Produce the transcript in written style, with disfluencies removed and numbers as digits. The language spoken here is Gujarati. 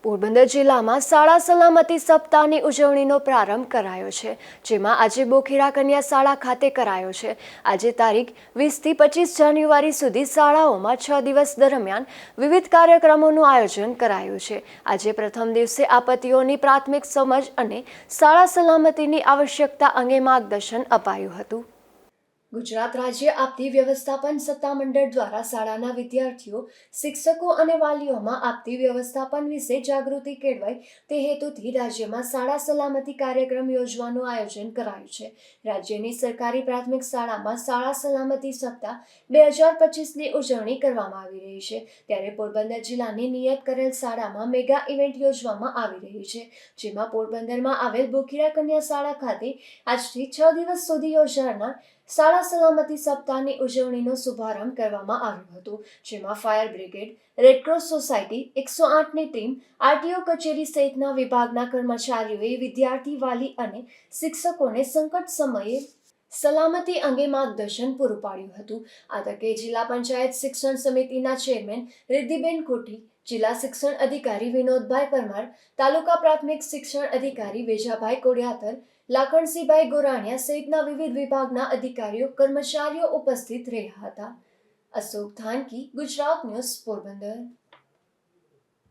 પોરબંદર જિલ્લામાં શાળા સલામતી સપ્તાહની ઉજવણીનો પ્રારંભ કરાયો છે, જેમાં આજે બોખીરા કન્યા શાળા ખાતે કરાયો છે। આજે તારીખ 20થી 25 જાન્યુઆરી સુધી શાળાઓમાં 6 દિવસ દરમિયાન વિવિધ કાર્યક્રમોનું આયોજન કરાયું છે। આજે પ્રથમ દિવસે આપત્તિઓની પ્રાથમિક સમજ અને શાળા સલામતીની આવશ્યકતા અંગે માર્ગદર્શન અપાયું હતું। ગુજરાત રાજ્ય આપત્તિ વ્યવસ્થાપન સત્તામંડળ દ્વારા શાળાના વિદ્યાર્થીઓ, શિક્ષકો અને વાલીઓમાં આપત્તિ વ્યવસ્થાપન વિશે જાગૃતિ કેળવાય તે હેતુથી રાજ્યમાં શાળા સલામતી કાર્યક્રમ યોજવાનું આયોજન કરાયું છે। રાજ્યની સરકારી પ્રાથમિક શાળામાં શાળા સલામતી સપ્તાહ 2025ની ઉજવણી કરવામાં આવી રહી છે, ત્યારે પોરબંદર જિલ્લાની નિયત કરેલ શાળામાં મેગા ઇવેન્ટ યોજવામાં આવી રહી છે, જેમાં પોરબંદરમાં આવેલ બોખીરા કન્યા શાળા ખાતે આજથી 6 દિવસ સુધી યોજાનાર શાળા સલામતી સપ્તાહની ઉજવણીનો શુભારંભ કરવામાં આવ્યો હતો, જેમાં ફાયર બ્રિગેડ, રેડક્રોસ સોસાયટી, 108ની ટીમ, આરટીઓ કચેરી સહિતના વિભાગના કર્મચારીઓએ વિદ્યાર્થી, વાલી અને શિક્ષકોને સંકટ સમયે સલામતી અંગે માર્ગદર્શન પૂરું પાડ્યું હતું। આ તકે જિલ્લા પંચાયત શિક્ષણ સમિતિના ચેરમેન રિદ્ધિબેન કોઠી, જિલ્લા શિક્ષણ અધિકારી વિનોદભાઈ પરમાર, તાલુકા પ્રાથમિક શિક્ષણ અધિકારી વેજાભાઈ કોડિયાતર, લાખણસિંહભાઈ ગોરાણીયા સહિતના વિવિધ વિભાગના અધિકારીઓ, કર્મચારીઓ ઉપસ્થિત રહ્યા હતા। અશોક ધાનકી, ગુજરાત ન્યૂઝ, પોરબંદર।